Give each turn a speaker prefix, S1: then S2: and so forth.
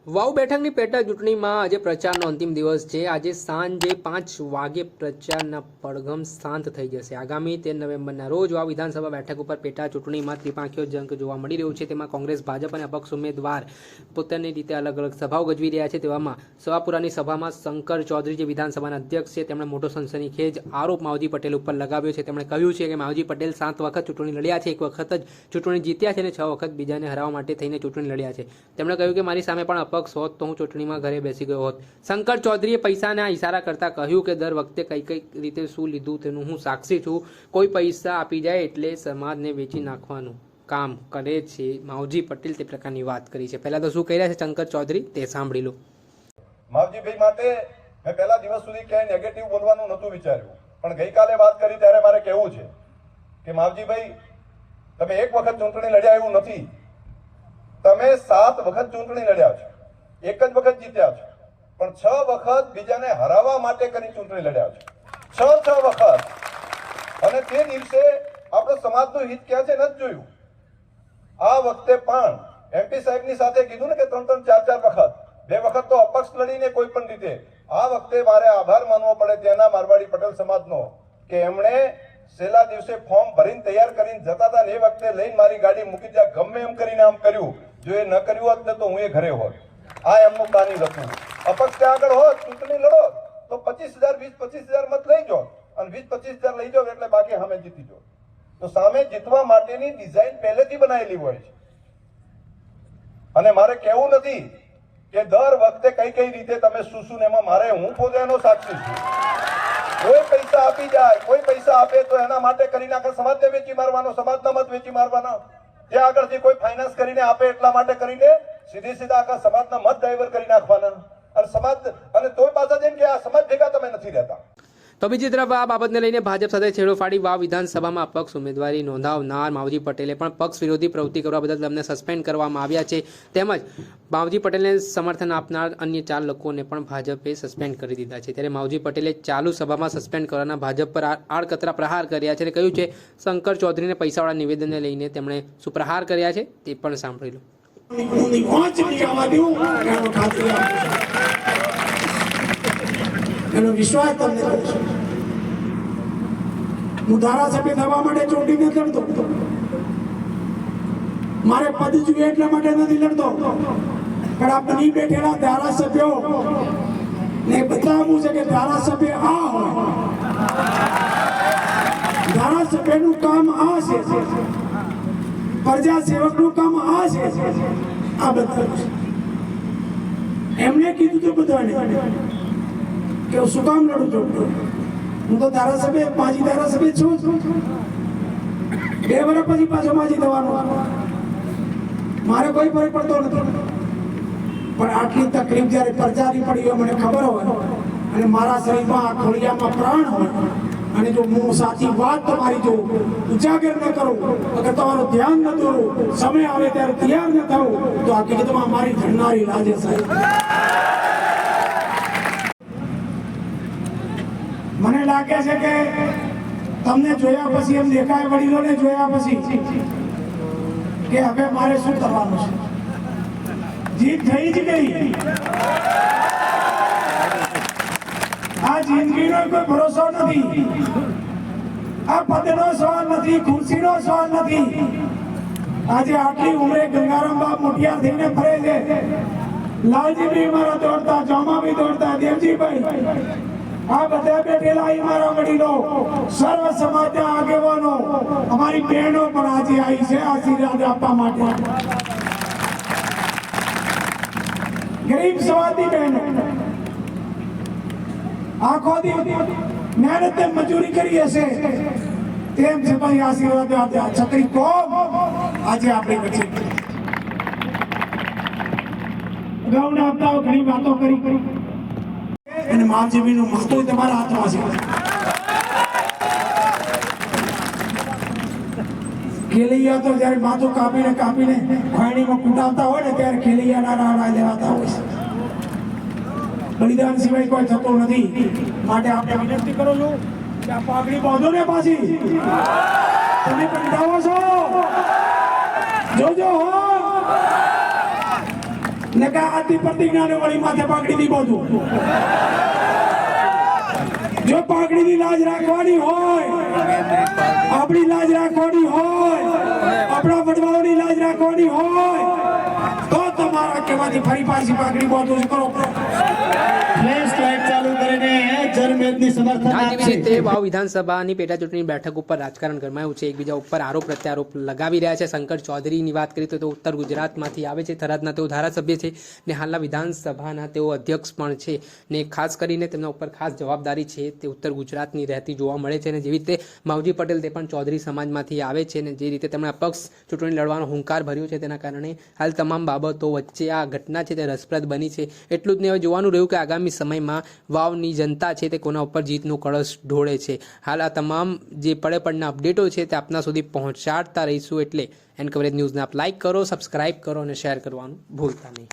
S1: વાવ બેઠકની પેટા ચૂંટણીમાં આજે પ્રચારનો અંતિમ દિવસ છે। આજે સાંજે 5 વાગે પ્રચારના પડઘમ શાંત થઈ જશે। આગામી 13 નવેમ્બરના રોજ વાવ વિધાનસભા બેઠક ઉપર પેટા ચૂંટણીમાં ત્રિપાંખીયો જંગ જોવા મળી રહ્યું છે। તેમાં કોંગ્રેસ, ભાજપ અને અપક્ષ ઉમેદવાર પોતાની રીતે અલગ અલગ સભાઓ ગજવી રહ્યા છે। તેવામાં સવાપુરાની સભામાં શંકર ચૌધરી જે વિધાનસભાના અધ્યક્ષ છે તેમણે મોટો સનસનીખેજ આરોપ માવજી પટેલ ઉપર લગાવ્યો છે। તેમણે કહ્યું છે કે માવજી પટેલ 7 વખત ચૂંટણી લડ્યા છે, 1 વખત જ ચૂંટણી જીત્યા છે અને 6 વખત બીજાને હરાવવા માટે થઈને ચૂંટણી લડ્યા છે। તેમણે કહ્યું કે મારી સામે પણ અપક્ષ હોત તો હું ચૂંટણીમાં ઘરે બેસી ગયો હોત। શંકર ચૌધરીએ પૈસાના ઇશારા કરતા કહ્યું કે દર વખતે કઈ રીતે શું લીધું તેનું હું સાક્ષી છું। કોઈ પૈસા આપી જાય એટલે સમાજને વેચી નાખવાનું કામ કરે છે માવજી પટેલ, તે પ્રકારની વાત કરી છે। પહેલા તો શું કહી રહ્યા છે શંકર ચૌધરી તે સાંભળી લો।
S2: માવજીભાઈ માટે મેં પહેલા દિવસ સુધી ક્યાંય નેગેટિવ બોલવાનું નહોતું વિચાર્યું, પણ ગઈકાલે વાત કરી ત્યારે મારે કહેવું છે કે માવજીભાઈ તમે 1 વખત ચૂંટણી લડ્યા એવું નથી, તમે 7 વખત ચૂંટણી લડ્યા છો, 1 જ વખત જીત્યા છો, પણ 6 વખત બીજાને હરાવવા માટે કરી ચૂંટણી લડ્યા છો, 6 વખત। અને તે દિવસે આપણો સમાજનું હિત ક્યાં છે નથી જોયું। આ વખતે પણ એમપી સાહેબની સાથે કીધું ને કે 3-3, 4-4 વખત, 2 વખત તો અપક્ષ લડીને કોઈ પણ રીતે। આ વખતે મારે આભાર માનવો પડે ત્યાંના મારવાડી પટેલ સમાજનો કે એમણે છેલ્લા દિવસે ફોર્મ ભરીને તૈયાર કરીને જતા હતા ને એ વખતે લઈને મારી ગાડી મૂકી ત્યાં ગમે એમ કરીને આમ કર્યું। જો એ ન કર્યું હોત ને તો હું એ ઘરે હોત। આ એમનું પ્લાનિંગ હતું। અપક્ષ ત્યાં આગળ હોત, ચૂંટણી લડો તો 25,000, 20-25,000 મત લઈ જાઓ અને 20-25,000 લઈ જાઓ એટલે બાકી સામે જીતી જાઓ। તો સામે જીતવા માટેની ડિઝાઇન પહેલેથી બનાવેલી હોય છે। અને મારે કહેવું નથી કે દર વખતે કઈ રીતે તમે શું એમાં મારે હું પોતે એનો સાક્ષી છું। કોઈ પૈસા આપી જાય, કોઈ પૈસા આપે તો એના માટે કરીને આખા સમાજને વેચી મારવાનો, સમાજના મત વેચી મારવાના। ત્યાં આગળથી કોઈ ફાઇનાન્સ કરીને આપે એટલા માટે કરીને સીધા આખા સમાજના મત ડાયવર્ટ કરી નાખવાના અને સમાજ અને તોય પાછા જેમ કે આ સમાજ ભેગા તમે નથી રહેતા।
S1: તો બીજી તરફ આ બાબતને લઈને ભાજપ સાથે છેડો ફાડી વાવ વિધાનસભામાં અપક્ષ ઉમેદવારી નોંધાવનાર માવજી પટેલે પણ પક્ષ વિરોધી પ્રવૃત્તિ કરવા બદલ તેમને સસ્પેન્ડ કરવામાં આવ્યા છે। તેમજ માવજી પટેલને સમર્થન આપનાર અન્ય 4 લોકોને પણ ભાજપે સસ્પેન્ડ કરી દીધા છે। ત્યારે માવજી પટેલે ચાલુ સભામાં સસ્પેન્ડ કરવાના ભાજપ પર આડકતરા પ્રહાર કર્યા છે અને કહ્યું છે શંકર ચૌધરીને પૈસાવાળા નિવેદનને લઈને તેમણે શું પ્રહાર કર્યા છે તે પણ સાંભળી લો।
S3: એનો વિશ્વાસ તમને કરું છું। હું ધારાસભ્ય થવા માટે ચૂંટણી નથી લડતો, મારે પદ જોઈએ એટલા માટે નથી લડતો, પણ આ બની બેઠેલા ધારાસભ્યો ને બતાવવું છે કે ધારાસભ્ય આ હોય, ધારાસભ્યનું કામ આ છે, પ્રજા સેવકનું કામ આ છે, આ બતાવ્યું છે। એમને કીધું તો બધાને કે હું શું કામ લડું છું। હું તો ધારાસભ્ય, માજી ધારાસભ્ય છું। 2 વર્ષ પછી પાછો માજી થવાનો, મારે કોઈ ફરક પડતો નથી, પણ આટલી તકલીફ જ્યારે પ્રજાની પડી હોય મને ખબર હોય અને મારા શરીરમાં આ ખોળિયામાં પ્રાણ હોય અને જો હું સાચી વાત તમારી જો ઉજાગર ન કરું, અગર તમારું ધ્યાન ન દોરું, સમય આવે ત્યારે તૈયાર ન થવું તો આ હકીકતમાં મારી ધરનારી લાજે સાહેબ। મને લાગે છે કે તમને જોયા પછી એમ દેખાય, વડીલોને જોયા પછી કે હવે મારે શું કરવાનું છે। જીત થઈ જ ગઈ। આ જિંદગીનો કોઈ ભરોસો નથી, આ પદનો સવાલ નથી, ખુરશીનો સવાલ નથી। આજે આટલી ઉંમરે ગંગારામ બાપ મોટિયા થઈને ફરે છે, લાલજી બી મારા દોડતા, જોમા બી દોડતા, દેવજીભાઈ, આ બધા બેઠેલા મારા વડીલો, સર્વ સમાજના આગેવાનો, અમારી બહેનો પણ આજે આવી છે આશીર્વાદ આપવા માટે। ગરીબ સમાજની બહેનો આખો દી મહેનત મજૂરી કરી હશે, તેમ છતાં આશીર્વાદ આપ્યા। છત્રી કોમ આજે આપણી વચ્ચે અગાઉના હપ્તાઓ ઘણી વાતો કરી અને માવજીનું માથું તમારા હાથમાં છે। ખેલૈયા તો જયારે માથું કાપીને ખાણીમાં કૂટાવતા હોય ને ત્યારે ખેલૈયાના રાડા લેવાતા હોય છે। બલિદાન સિવાય કોઈ થતું નથી, માટે આપણે વિનંતી કરું છું કે આ પાઘડી બાંધો ને પાછી, તમે કંટાળો છો, જોજો હો ને કે આથી પ્રતિજ્ઞાને વળી માથે પાઘડીથી બધું જો પાઘડીની લાજ રાખવાની હોય, આપણી લાજ રાખવાની હોય, આપણા વડવાઓની લાજ રાખવાની હોય તો તમારા કહેવાથી ફરી પાછી પાઘડી બધું કરો.
S4: ફ્લેશ લાઈટ ચાલુ કરીને જનમેદની સમર્થન
S1: જેવી
S4: આપશે.
S1: રીતે વાવ વિધાનસભાની પેટા ચૂંટણી બેઠક ઉપર રાજકારણ ગરમાયું છે. એકબીજા ઉપર આરોપ પ્રત્યારોપ લગાવી રહ્યા છે. શંકર ચૌધરીની વાત કરીએ તો ઉત્તર ગુજરાતમાંથી આવે છે. થરાદના તેઓ ધારાસભ્ય છે ને હાલના વિધાનસભાના તેઓ અધ્યક્ષ પણ છે ને ખાસ કરીને તેમના ઉપર ખાસ જવાબદારી છે તે ઉત્તર ગુજરાતની રહેતી જોવા મળે છે. અને જેવી રીતે માવજી પટેલ તે પણ ચૌધરી સમાજમાંથી આવે છે ને જે રીતે તેમણે અપક્ષ ચૂંટણી લડવાનો હુંકાર ભર્યો છે તેના કારણે હાલ તમામ બાબતો વચ્ચે આ ઘટના છે તે રસપ્રદ બની છે. એટલું જ નહીં, હવે જોવાનું રહ્યું કે આગામી સમયમાં વાવની જનતા છે તે કોના ઉપર જીતનું કળશ ઢોળે છે. હાલ આ તમામ જે પડે પડના અપડેટો છે તે આપના સુધી પહોંચાડતા રહીશું. એટલે એન કવરેજ ન્યૂઝને આપ લાઇક કરો, સબસ્ક્રાઇબ કરો અને શેર કરવાનું ભૂલતા નહીં.